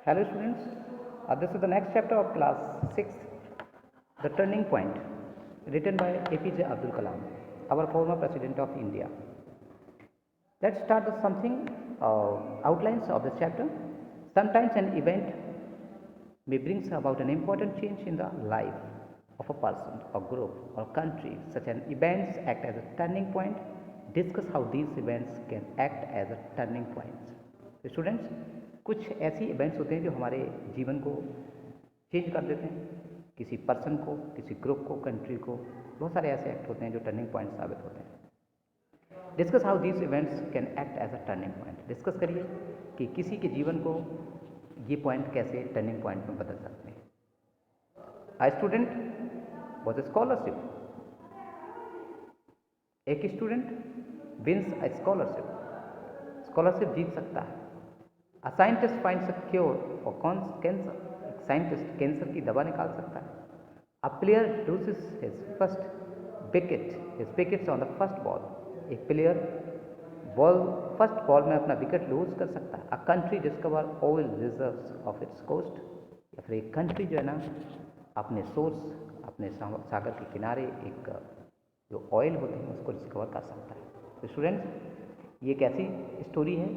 Hello students, this is the next chapter of class 6, The Turning Point, written by APJ Abdul Kalam, our former President of India. Let's start with something outlines of this chapter. Sometimes an event may bring about an important change in the life of a person or group or country. Such an events act as a turning point. Discuss how these events can act as a turning points. तो students, कुछ ऐसी events होते हैं जो हमारे जीवन को change कर देते हैं, किसी पर्सन को, किसी ग्रुप को, कंट्री को. बहुत सारे ऐसे एक्ट होते हैं जो टर्निंग पॉइंट साबित होते हैं. Discuss how these events can act as a turning point. Discuss करिए कि किसी के जीवन को ये पॉइंट कैसे टर्निंग पॉइंट में बदल सकते हैं. A student was a scholarship. एक student wins a scholarship. Scholarship जीत सकता है. A scientist finds a cure for cancer. एक साइंटिस्ट कैंसर की दवा निकाल सकता है. A player loses his wickets on the first ball. एक प्लेयर फर्स्ट बॉल में अपना विकेट लूज कर सकता है. A country discover oil reserves off its coast. या फिर एक कंट्री जो है ना, अपने सोर्स, अपने सागर के किनारे एक जो ऑयल होते हैं उसको डिस्कवर कर सकता है. तो स्टूडेंट्स, ये एक ऐसी स्टोरी है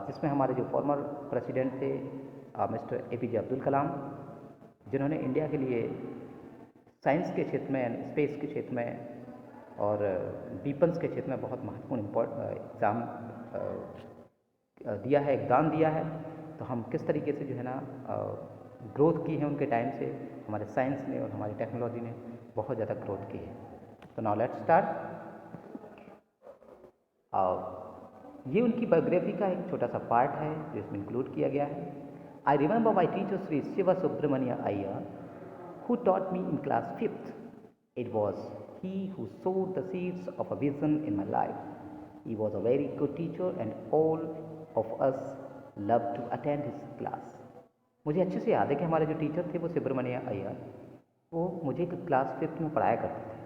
जिसमें हमारे जो फॉर्मर प्रेसिडेंट थे मिस्टर APJ अब्दुल कलाम, जिन्होंने इंडिया के लिए साइंस के क्षेत्र में, स्पेस के क्षेत्र में और वीपन्स के क्षेत्र में बहुत महत्वपूर्ण एग्जाम दिया है, एग्जाम दिया है. तो हम किस तरीके से जो है ना ग्रोथ की है उनके टाइम से, हमारे साइंस ने और हमारी टेक्नोलॉजी ने बहुत ज़्यादा ग्रोथ की है. तो नाउ लेट्स स्टार्ट. ये उनकी बायोग्राफी का एक छोटा सा पार्ट है जो इसमें इंक्लूड किया गया है. I remember my teacher Shri Shiva Subramanya Iyer who taught me in class 5th. It was he who sowed the seeds of a vision in my life. He was a very good teacher and all of us loved to attend his class. मुझे अच्छे से याद है कि हमारे जो teacher थे वो सुब्रमण्य अय्यर, वो मुझे क्लास 5th में पढ़ाया करते थे.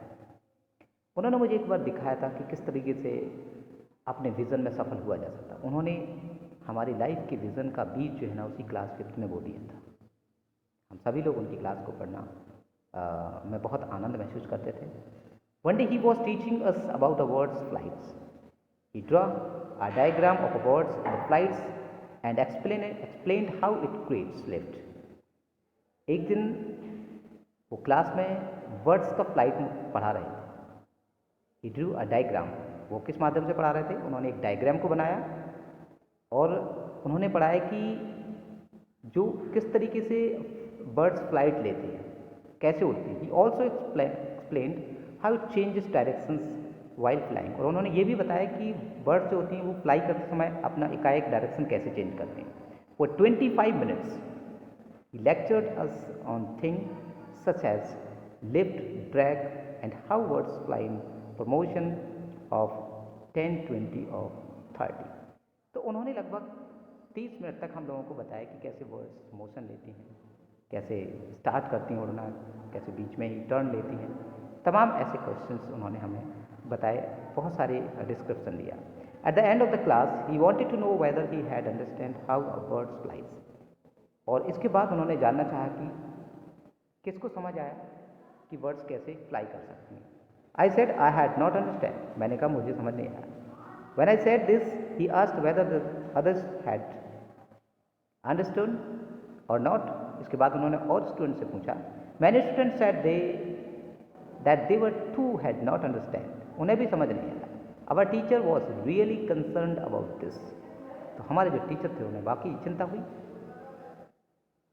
उन्होंने मुझे एक बार दिखाया था कि किस तरीके से अपने विज़न में सफल हुआ जा सकता. उन्होंने हमारी लाइफ के विज़न का बीज जो है ना उसी क्लास 5th में बो दिया था. हम सभी लोग उनकी क्लास को पढ़ना में बहुत आनंद महसूस करते थे. One day he was teaching us about the words flights. He draw a diagram of birds in the flights and explained how it creates lift. एक दिन वो क्लास में बर्ड्स का फ्लाइट पढ़ा रहे थे. ही ड्रू अ डायग्राम. वो किस माध्यम से पढ़ा रहे थे? उन्होंने एक डायग्राम को बनाया और उन्होंने पढ़ाया कि जो किस तरीके से बर्ड्स फ्लाइट लेते हैं, कैसे उड़ते हैं. He also explained how it changes directions while flying. और उन्होंने ये भी बताया कि बर्ड्स जो होती हैं वो फ्लाई करते समय अपना एकाएक डायरेक्शन कैसे चेंज करते हैं. For 25 minutes he lectured us on things such as lift, drag and how birds fly in promotion of 10, 20 और 30. तो उन्होंने लगभग 30 मिनट तक हम लोगों को बताया कि कैसे बर्ड्स मोशन लेती हैं, कैसे स्टार्ट करती हैं उड़ना, कैसे बीच में ही टर्न लेती हैं. तमाम ऐसे क्वेश्चंस उन्होंने हमें बताए, बहुत सारे डिस्क्रिप्शन दिया. At the end of the class he wanted to know whether he had understand how a bird's flies. और इसके बाद उन्होंने जानना चाहा कि किसको समझ आया कि बर्ड्स कैसे फ्लाई कर सकती हैं. I said I had not understand. मैंने कहा मुझे समझ नहीं आया. When I said this, he asked whether the others had understood or not. इसके बाद उन्होंने और स्टूडेंट से पूछा. Many students said that they were too had not understand. उन्हें भी समझ नहीं आया. Our teacher was really concerned about this. तो हमारे जो टीचर थे उन्हें वाकई चिंता हुई.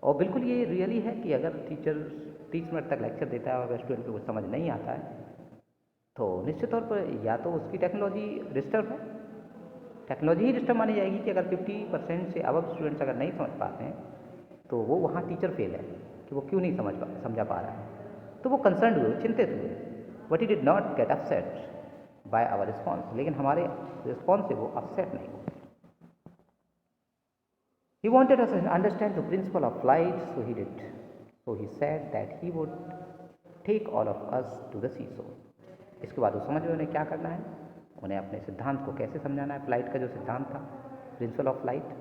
और बिल्कुल ये रियली है कि अगर टीचर 30 मिनट तक लेक्चर देता है और अगर स्टूडेंट को कुछ समझ नहीं आता है तो निश्चित तौर पर या तो उसकी टेक्नोलॉजी डिस्टर्ब है. टेक्नोलॉजी ही डिस्टर्ब मानी जाएगी कि अगर 50% से अब स्टूडेंट्स अगर नहीं समझ पाते हैं तो वो वहाँ टीचर फेल है कि वो क्यों नहीं समझा पा रहा है. तो वो कंसर्न हुए, चिंतित हुए. But he did not get upset by our response. लेकिन हमारे रिस्पॉन्स से वो अपसेट नहीं हुए. He wanted us to understand the principle of flight, so he did. So he said that he would take all of us to the sea shore. इसके बाद वो समझ में उन्हें क्या करना है, उन्हें अपने सिद्धांत को कैसे समझाना है. फ्लाइट का जो सिद्धांत था, प्रिंसिपल ऑफ फ्लाइट,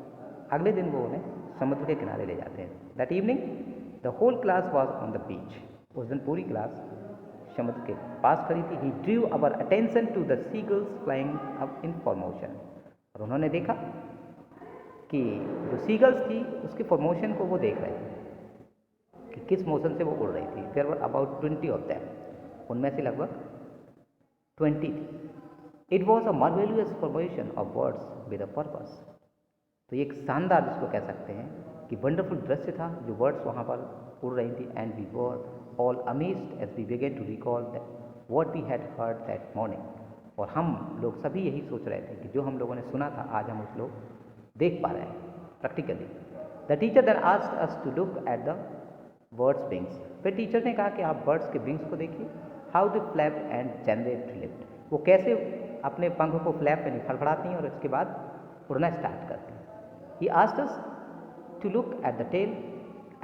अगले दिन वो उन्हें समुद्र के किनारे ले जाते हैं। That evening the whole class was on the beach. उस दिन पूरी क्लास समुद्र के पास खड़ी थी। He drew our attention to the seagulls flying up in formation. और उन्होंने देखा कि जो सीगल्स थी उसके फॉर्मेशन को वो देख रहे थे कि किस मोशन से वो उड़ रही थी। There were about 20 of them. उनमें से लगभग 20 थी। It was a marvellous formation of birds with a purpose. तो ये एक शानदार, जिसको कह सकते हैं कि वंडरफुल दृश्य था जो बर्ड्स वहाँ पर उड़ रही थी। And we were all amazed as we began to recall that what we had heard that morning. और हम लोग सभी यही सोच रहे थे कि जो हम लोगों ने सुना था आज हम उस लोग देख पा रहे हैं practically. The teacher then asked us to look at the bird's wings. फिर टीचर ने कहा कि आप बर्ड्स के विंग्स को देखिए। How they flap and generate lift. वो कैसे अपने पंख को फ्लैप यानी फड़फड़ाती हैं और इसके बाद उड़ना स्टार्ट करती हैं। He asked us to look at the tail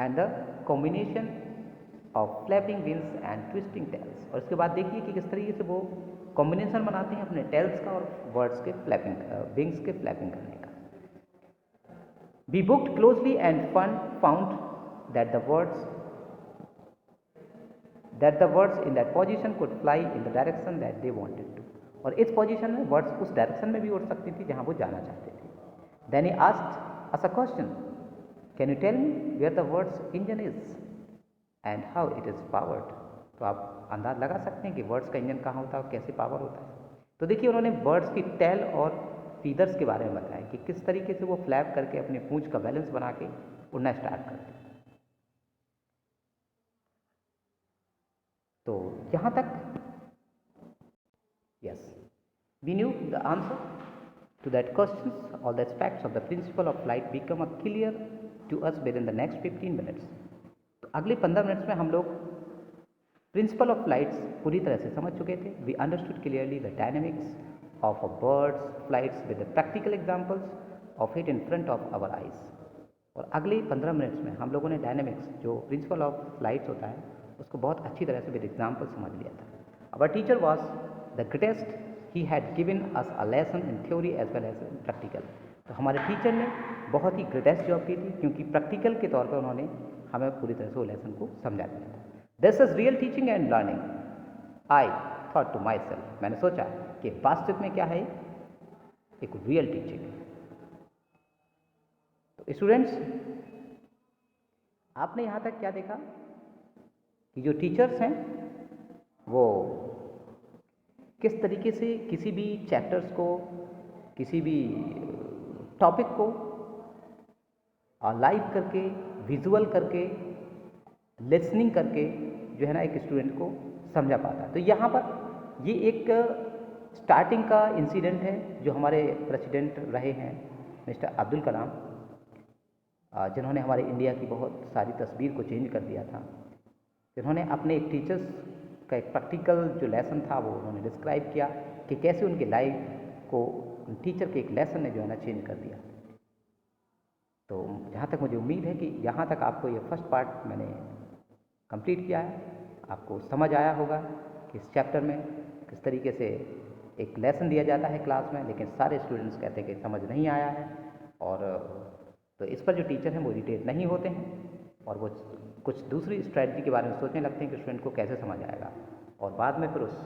and the combination of flapping wings and twisting tails। और इसके बाद देखिए कि किस तरीके से वो कॉम्बिनेशन बनाते हैं अपने टेल्स का और बर्ड्स के फ्लैपिंग विंग्स के फ्लैपिंग करने का। We looked closely and found that the birds in that position could fly in the direction that they wanted to। और इस पोजीशन में बर्ड्स उस डायरेक्शन में भी उड़ सकती थी जहां वो जाना चाहते थे। Then he asked us a question, can you tell me where the bird's engine is and how it is powered। तो आप अंदाज लगा सकते हैं कि बर्ड्स का इंजन कहाँ होता है और कैसे पावर होता है। तो देखिए उन्होंने बर्ड्स की टेल और फीदर्स के बारे में बताया कि किस तरीके से वो फ्लैप करके अपने पूंछ का बैलेंस बना के उड़ना स्टार्ट करते हैं। तो यहाँ तक yes we knew the answer to that questions. All the aspects of the principle of flight become clear to us within the next 15 minutes। तो अगले 15 मिनट्स में हम लोग प्रिंसिपल ऑफ फ्लाइट्स पूरी तरह से समझ चुके थे। We understood clearly the dynamics of a bird's flights with the practical examples of it in front of our eyes. और अगले 15 मिनट्स में हम लोगों ने डायनेमिक्स जो प्रिंसिपल ऑफ फ्लाइट्स होता है उसको बहुत अच्छी तरह से विद एग्जाम्पल समझ लिया था। Our teacher was the greatest. He had given us a lesson in theory as well as in practical। तो हमारे टीचर ने बहुत ही ग्रेटेस्ट जॉब की थी क्योंकि प्रैक्टिकल के तौर पर उन्होंने हमें पूरी तरह से वो लेसन को समझा दिया था। This is real teaching and learning. I thought to myself. मैंने सोचा कि वास्तविक में क्या है, एक रियल टीचिंग है। तो स्टूडेंट्स आपने यहाँ तक क्या देखा कि जो टीचर्स हैं वो किस तरीके से किसी भी चैप्टर्स को, किसी भी टॉपिक को लाइव करके, विजुअल करके, लिसनिंग करके जो है ना एक स्टूडेंट को समझा पाता है। तो यहाँ पर ये एक स्टार्टिंग का इंसिडेंट है जो हमारे प्रेसिडेंट रहे हैं मिस्टर अब्दुल कलाम, जिन्होंने हमारे इंडिया की बहुत सारी तस्वीर को चेंज कर दिया था। जिन्होंने अपने एक टीचर्स का एक प्रैक्टिकल जो लेसन था वो उन्होंने डिस्क्राइब किया कि कैसे उनके लाइफ को टीचर के एक लेसन ने जो है ना चेंज कर दिया। तो जहाँ तक मुझे उम्मीद है कि यहाँ तक आपको ये फर्स्ट पार्ट मैंने कंप्लीट किया है, आपको समझ आया होगा कि इस चैप्टर में किस तरीके से एक लेसन दिया जाता है क्लास में, लेकिन सारे स्टूडेंट्स कहते हैं कि समझ नहीं आया है। और तो इस पर जो टीचर हैं वो इरिटेट नहीं होते हैं और वो कुछ दूसरी स्ट्रैटेजी के बारे में सोचने लगते हैं कि स्टूडेंट को कैसे समझ आएगा। और बाद में फिर उस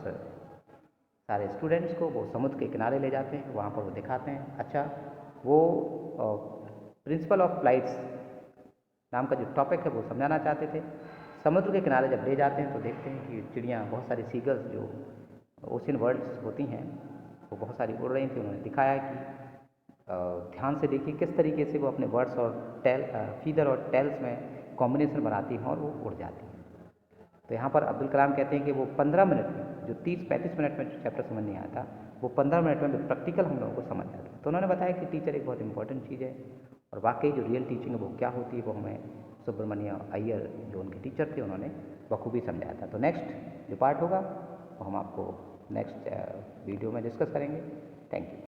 सारे स्टूडेंट्स को वो समुद्र के किनारे ले जाते हैं, वहाँ पर वो दिखाते हैं। अच्छा, वो प्रिंसिपल ऑफ फ्लाइट्स नाम का जो टॉपिक है वो समझाना चाहते थे। समुद्र के किनारे जब ले जाते हैं तो देखते हैं कि चिड़ियाँ, बहुत सारी सीगल्स जो ओशियन बर्ड्स होती हैं वो बहुत सारी उड़ रही थी। उन्होंने दिखाया कि ध्यान से देखिए किस तरीके से वो अपने बर्ड्स और फीदर और टेल्स में कॉम्बिनेशन बनाती हैं और वो उड़ जाती हैं। तो यहाँ पर अब्दुल कलाम कहते हैं कि वो 15 मिनट में, जो 30-35 मिनट में चैप्टर समझ नहीं आता, वो 15 मिनट में प्रैक्टिकल हम लोगों को समझ आता है। तो उन्होंने बताया कि टीचर एक बहुत इंपॉर्टेंट चीज़ है और वाकई जो रियल टीचिंग है वो क्या होती है वो हमें सुब्रमण्य अय्यर जो उनके टीचर थे उन्होंने बखूबी समझाया था। तो नेक्स्ट जो पार्ट होगा वो हम आपको नेक्स्ट वीडियो में डिस्कस करेंगे। Thank you.